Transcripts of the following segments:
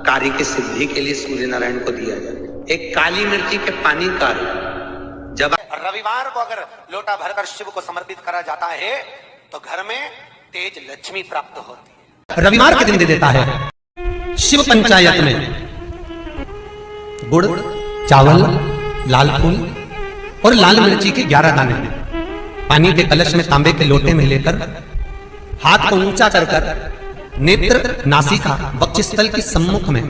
कार्य की सिद्धि के लिए सूर्य नारायण को दिया जाए। एक काली मिर्ची के पानी का जब रविवार को अगर लोटा भरकर शिव को समर्पित करा जाता है तो घर में तेज लक्ष्मी प्राप्त होती है। रविवार के दिन दे देता है। शिव पंचायत में गुड़, चावल, लाल फूल और लाल मिर्ची के 11 दाने पानी के कलश में तांबे के लोटे में लेकर हाथ को ऊंचा कर नेत्र, नासिका, वक्षस्थल के सम्मुख में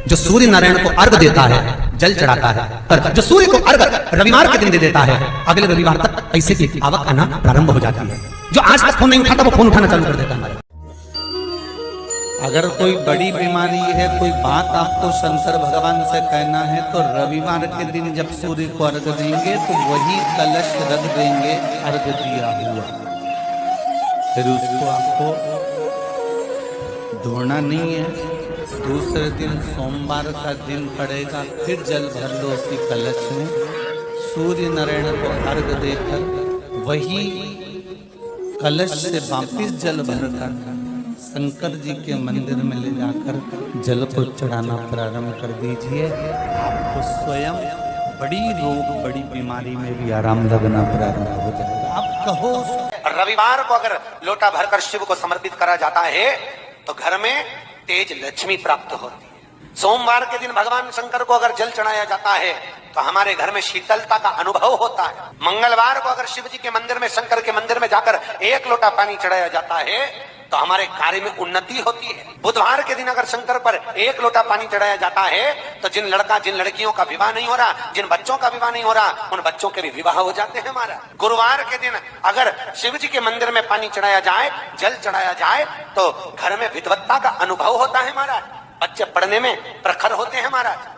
जो सूर्य नारायण को अर्घ देता है, जल चढ़ाता है, पर जो सूर्य को अर्घ रविवार के दिन दे देता है, अगले रविवार तक पैसे की आवक आना प्रारंभ हो जाती है। जो आज तक फोन नहीं उठाता वो फोन उठाना चालू कर देता है। अगर कोई बड़ी बीमारी है, कोई बात आपको शंकर भगवान से कहना है, तो रविवार के दिन जब सूर्य को अर्घ देंगे तो वही कलश रख देंगे अर्घ दिया हुआ, फिर उसको आपको धोना नहीं है। दूसरे दिन सोमवार का दिन पड़ेगा, फिर जल भर लो उसी कलश में, सूर्य नारायण को अर्घ देकर वही कलश से वापिस जल भरकर शंकर जी के मंदिर में ले जाकर जल को चढ़ाना प्रारंभ कर दीजिए। आपको स्वयं बड़ी रोग, बड़ी बीमारी में भी आराम लगना प्रारंभ हो जाएगा। आप कहो रविवार को अगर लोटा भरकर शिव को समर्पित करा जाता है तो घर में तेज लक्ष्मी प्राप्त होती है। सोमवार के दिन भगवान शंकर को अगर जल चढ़ाया जाता है तो हमारे घर में शीतलता का अनुभव होता है। मंगलवार को अगर शिव जी के मंदिर में, शंकर के मंदिर में जाकर 1 लोटा पानी चढ़ाया जाता है तो हमारे कार्य में उन्नति होती है। बुधवार के दिन अगर शंकर पर 1 लोटा पानी चढ़ाया जाता है तो जिन लड़कियों का विवाह नहीं हो रहा, जिन बच्चों का विवाह नहीं हो रहा, उन बच्चों के भी विवाह हो जाते हैं हमारा। गुरुवार के दिन अगर शिव जी के मंदिर में पानी चढ़ाया जाए, जल चढ़ाया जाए तो घर में विद्वत्ता का अनुभव होता है हमारा, बच्चे पढ़ने में प्रखर होते हैं महाराज।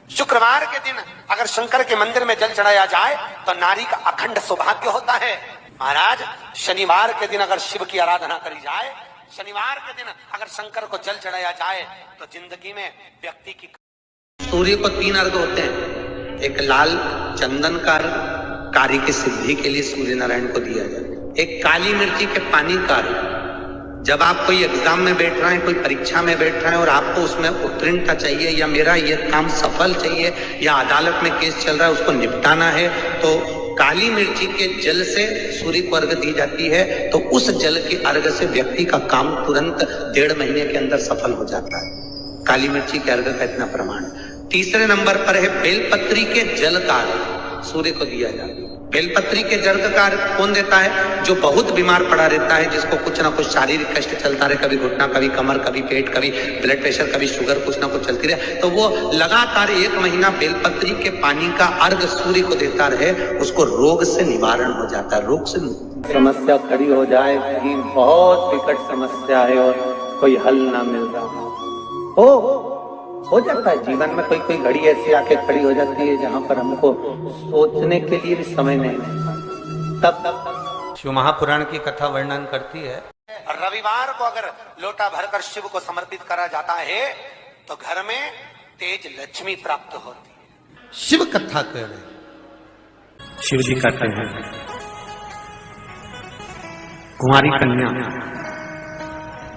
शुक्रवार के दिन अगर शंकर के मंदिर में जल चढ़ाया जाए तो नारी का अखंड सौभाग्य होता है महाराज। शनिवार के दिन अगर शिव की आराधना करी जाए, शनिवार के दिन अगर शंकर को जल चढ़ाया जाए तो जिंदगी में व्यक्ति की सूर्य को 3 अर्घ होते हैं। एक लाल चंदन का अर्घ कार्य की सिद्धि के लिए सूर्य नारायण को दिया जाए। एक काली मिर्ची के पानी का अर्घ, जब आप कोई एग्जाम में बैठ रहे हैं, कोई परीक्षा में बैठ रहे हैं और आपको उसमें उत्तीर्णता चाहिए या मेरा ये काम सफल चाहिए या अदालत में केस चल रहा है उसको निपटाना है, तो काली मिर्ची के जल से सूर्य को अर्घ दी जाती है। तो उस जल के अर्घ से व्यक्ति का काम तुरंत 1.5 महीने के अंदर सफल हो जाता है। काली मिर्ची के अर्घ का इतना प्रमाण। तीसरे नंबर पर है बेलपत्री के जल का अर्घ सूर्य को दिया जाता है। बेलपत्री के जल का अर्घ कौन देता है? जो बहुत बीमार पड़ा रहता है, जिसको कुछ ना कुछ शारीरिक कष्ट चलता रहे, कभी घुटना, कभी कमर, कभी पेट, कभी ब्लड प्रेशर, कभी शुगर, कुछ ना कुछ चलती रहे, तो वो लगातार 1 महीना बेलपत्री के पानी का अर्घ सूर्य को देता रहे, उसको रोग से निवारण हो जाता है। रोग से समस्या खड़ी हो जाए, कहीं बहुत विकट समस्या है और कोई हल ना मिल रहा हो जाता है जीवन में। कोई घड़ी ऐसी आके खड़ी हो जाती है जहां पर हमको सोचने के लिए भी समय नहीं मिलता। तब शिव महापुराण की कथा वर्णन करती है। रविवार को अगर लोटा भरकर शिव को समर्पित करा जाता है तो घर में तेज लक्ष्मी प्राप्त होती है। शिव कथा कह रहे शिव जी कहते हैं, कुंवारी कन्या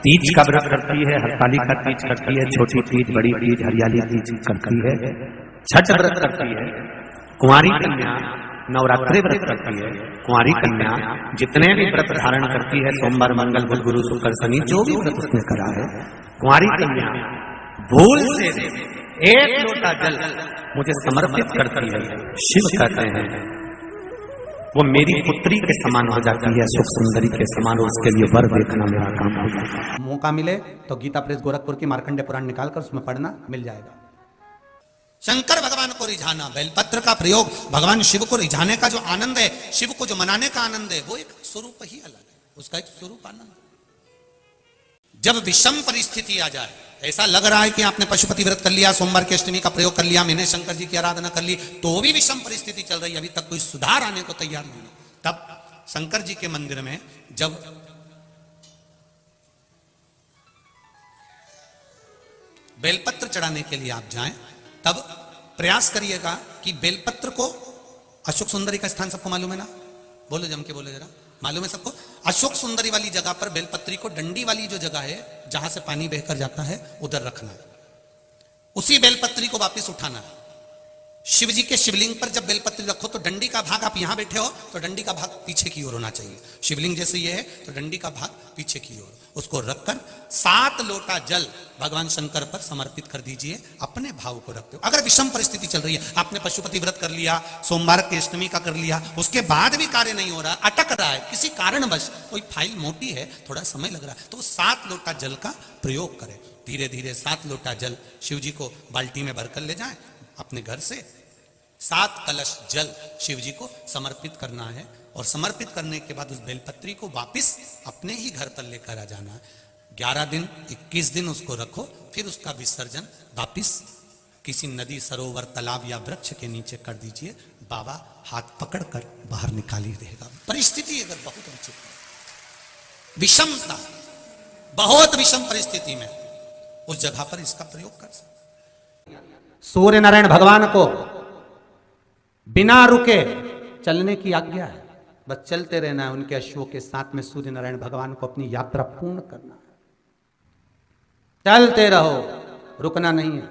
तीज का व्रत करती है, हरतालिका तीज करती है, छोटी तीज, बड़ी तीज, हरियाली तीज करती है, छठ व्रत करती है। कुंवारी कन्या नवरात्रि व्रत करती है। कुंवारी कन्या जितने भी व्रत धारण करती है, सोमवार, मंगल, बुध, गुरु, शुक्र, शनि, जो भी व्रत उसने करा है, कुंवारी कन्या भूल से 1 लोटा जल मुझे समर्पित करती है। शिव कहते हैं वो मेरी पुत्री के समान हो जाती है, सुख सुंदरी के समान, उसके लिए वर देखना मेरा काम हो जाता है। मौका मिले तो गीता प्रेस गोरखपुर की मार्कंडे पुराण निकालकर उसमें पढ़ना मिल जाएगा। शंकर भगवान को रिझाना, बेलपत्र का प्रयोग भगवान शिव को रिझाने का जो आनंद है, शिव को जो मनाने का आनंद है, वो एक स्वरूप ही अलग है, उसका एक स्वरूप आनंद। जब विषम परिस्थिति आ जाए, ऐसा लग रहा है कि आपने पशुपति व्रत कर लिया, सोमवार की अष्टमी का प्रयोग कर लिया, मैंने शंकर जी की आराधना कर ली, तो भी विषम परिस्थिति चल रही है, अभी तक कोई सुधार आने को तैयार नहीं है, तब शंकर जी के मंदिर में जब बेलपत्र चढ़ाने के लिए आप जाएं, तब प्रयास करिएगा कि बेलपत्र को, अशोक सुंदरी का स्थान सबको मालूम है ना? बोलो, जम के बोलो जरा, मालूम है सबको? अशोक सुंदरी वाली जगह पर बेलपत्री को डंडी वाली जो जगह है जहां से पानी बहकर जाता है उधर रखना है। उसी बेलपत्री को वापस उठाना है। शिव जी के शिवलिंग पर जब बेलपत्री रखो तो डंडी का भाग, आप यहां बैठे हो तो डंडी का भाग पीछे की ओर होना चाहिए। शिवलिंग जैसे ये है तो डंडी का भाग पीछे की ओर, उसको रखकर 7 लोटा जल भगवान शंकर पर समर्पित कर दीजिए अपने भाव को रखते हो। अगर विषम परिस्थिति चल रही है, आपने पशुपति व्रत कर लिया, सोमवार की अष्टमी का कर लिया, उसके बाद भी कार्य नहीं हो रहा, अटक रहा है, किसी कारणवश कोई फाइल मोटी है, थोड़ा समय लग रहा है, तो 7 लोटा जल का प्रयोग करें। धीरे धीरे 7 लोटा जल शिव जी को बाल्टी में भरकर ले जाएं अपने घर से। 7 कलश जल शिव जी को समर्पित करना है और समर्पित करने के बाद उस बेलपत्री को वापस अपने ही घर पर लेकर आ जाना है। 11 दिन 21 दिन उसको रखो, फिर उसका विसर्जन वापिस किसी नदी, सरोवर, तालाब या वृक्ष के नीचे कर दीजिए। बाबा हाथ पकड़कर बाहर निकाली देगा। परिस्थिति अगर बहुत विचित्र, विषमता, बहुत विषम परिस्थिति में उस जगह पर इसका प्रयोग कर सकते। सूर्य नारायण भगवान को बिना रुके चलने की आज्ञा है, बस चलते रहना है उनके अश्वों के साथ में। सूर्य नारायण भगवान को अपनी यात्रा पूर्ण करना है, चलते रहो, रुकना नहीं है।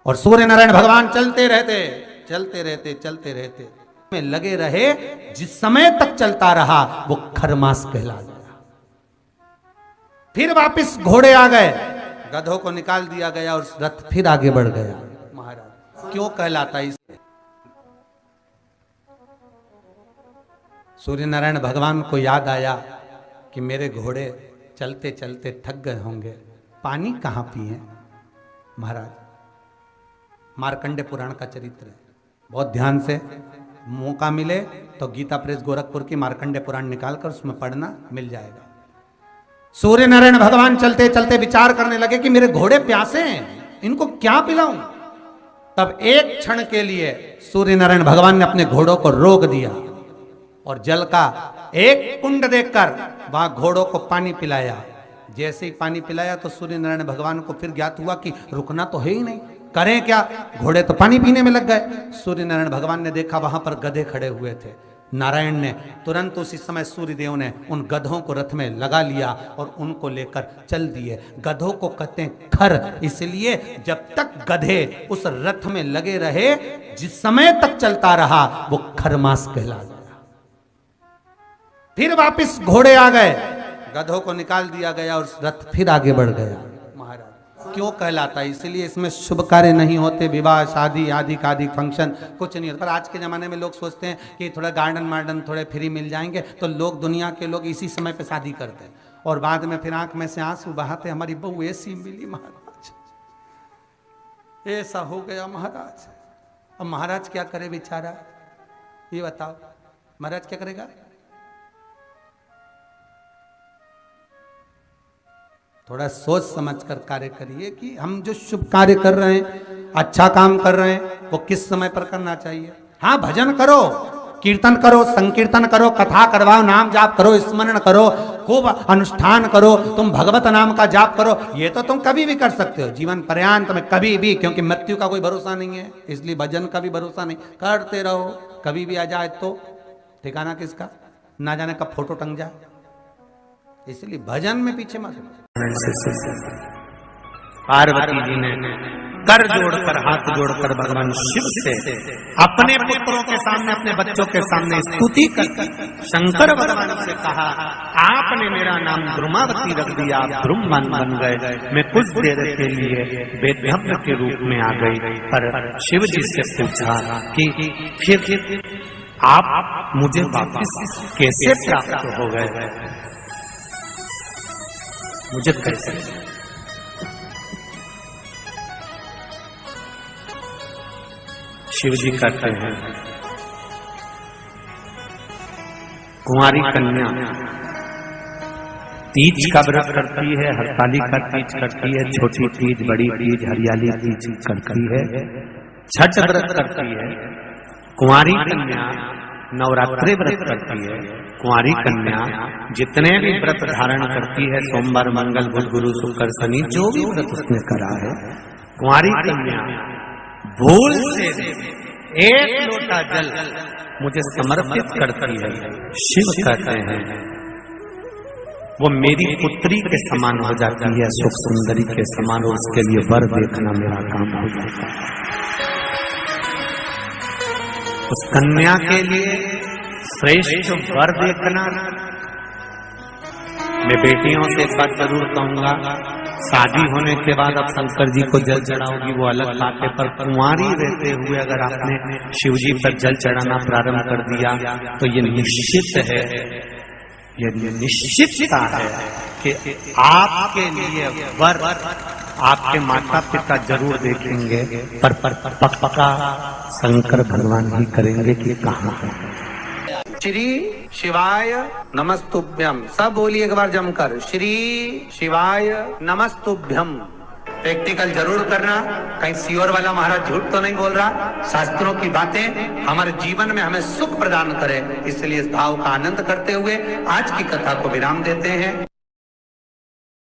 और सूर्य नारायण भगवान चलते रहते चलते रहते चलते रहते में लगे रहे। जिस समय तक चलता रहा वो खरमास कहला गया। फिर वापिस घोड़े आ गए, गधों को निकाल दिया गया और रथ फिर आगे बढ़ गया। महाराज क्यों कहलाता है इसे? सूर्य नारायण भगवान को याद आया कि मेरे घोड़े चलते चलते थक गए होंगे, पानी कहां पिए। महाराज मार्कंडे पुराण का चरित्र है, बहुत ध्यान से मौका मिले तो गीता प्रेस गोरखपुर की मार्कंडे पुराण निकालकर उसमें पढ़ना, मिल जाएगा। सूर्य नारायण भगवान चलते चलते विचार करने लगे कि मेरे घोड़े प्यासे हैं, इनको क्या पिलाऊं। तब एक क्षण के लिए सूर्य नारायण भगवान ने अपने घोड़ों को रोक दिया और जल का एक कुंड देखकर वहां घोड़ों को पानी पिलाया। जैसे ही पानी पिलाया तो सूर्य नारायण भगवान को फिर ज्ञात हुआ कि रुकना तो है ही नहीं, करें क्या, घोड़े तो पानी पीने में लग गए। सूर्य नारायण भगवान ने देखा वहां पर गधे खड़े हुए थे। नारायण ने तुरंत उसी समय सूर्यदेव ने उन गधों को रथ में लगा लिया और उनको लेकर चल दिए। गधों को कहते हैं खर, इसलिए जब तक गधे उस रथ में लगे रहे, जिस समय तक चलता रहा वो खरमास कहला गया। फिर वापस घोड़े आ गए, गधों को निकाल दिया गया और रथ फिर आगे बढ़ गया। महाराज क्यों कहलाता है? इसलिए इसमें शुभ कार्य नहीं होते, विवाह, शादी आदि का आदि फंक्शन कुछ नहीं होता। पर आज के जमाने में लोग सोचते हैं कि थोड़ा गार्डन वार्डन थोड़े फ्री मिल जाएंगे तो लोग, दुनिया के लोग इसी समय पे शादी करते हैं और बाद में फिर आंख में से आंसू बहाते, हमारी बहू ऐसी मिली महाराज, ऐसा हो गया महाराज। अब महाराज क्या करे बेचारा, ये बताओ महाराज क्या करेगा? थोड़ा सोच समझकर कार्य करिए कि हम जो शुभ कार्य कर रहे हैं, अच्छा काम कर रहे हैं, वो किस समय पर करना चाहिए। हाँ, भजन करो, कीर्तन करो, संकीर्तन करो, कथा करवाओ, नाम जाप करो, स्मरण करो, खूब अनुष्ठान करो, तुम भगवत नाम का जाप करो। ये तो तुम कभी भी कर सकते हो, जीवन पर्यांत में कभी भी, क्योंकि मृत्यु का कोई भरोसा नहीं है, इसलिए भजन का भी भरोसा नहीं। करते रहो, कभी भी आ जाए तो ठिकाना किसका, ना जाने कब फोटो टंग जाए, इसलिए भजन में पीछे मत। पार्वती जी ने कर जोड़कर, हाथ जोड़कर भगवान शिव से अपने पुत्रों के सामने, अपने बच्चों के सामने स्तुति कर शंकर भगवान से कहा, आपने मेरा नाम द्रुमावती रख दिया, आप द्रुमवन बन गए, मैं कुछ देर के लिए वेदभ्रम के रूप में आ गई। पर शिव जी से पूछा कि फिर आप मुझे वापस कैसे प्राप्त हो गए, मुझे कैसे? शिव जी कहते हैं, कुंवारी कन्या तीज का व्रत करती है, हरताली का तीज करती है, छोटी तीज, बड़ी तीज, हरियाली तीज करती है, छठ व्रत करती है। कुंवारी कन्या नवरात्रि व्रत करती है। कुंवारी कन्या जितने भी व्रत धारण करती है, सोमवार, मंगल, बुध, गुरु, शुक्र, शनि, जो भी व्रत उसने करा है, कुंवारी कन्या भूल से 1 लोटा जल मुझे समर्पित करती है। शिव कहते हैं वो मेरी पुत्री के समान हो जाती है, सुख सुंदरी के समान, और उसके लिए वर देखना मेरा काम हो जाता है। उस कन्या के लिए श्रेष्ठ वर देखना। मैं बेटियों से एक बात जरूर कहूंगा, शादी होने के बाद अब शंकर जी को जल चढ़ाओगी वो अलग बात है, पर कुंवारी रहते हुए अगर आपने शिव जी पर जल चढ़ाना प्रारंभ कर दिया तो ये निश्चित है, ये निश्चितता है कि आपके लिए वर आपके माता पिता जरूर देखेंगे, पर पक्का शंकर भगवान ही करेंगे कि कहाँ है। श्री शिवाय नमस्तुभ्यम, सब बोलिए एक बार जमकर, श्री शिवाय नमस्तुभ्यम। प्रैक्टिकल जरूर करना, कहीं सियोर वाला महाराज झूठ तो नहीं बोल रहा। शास्त्रों की बातें हमारे जीवन में हमें सुख प्रदान करे, इसलिए इस भाव का आनंद करते हुए आज की कथा को विराम देते हैं।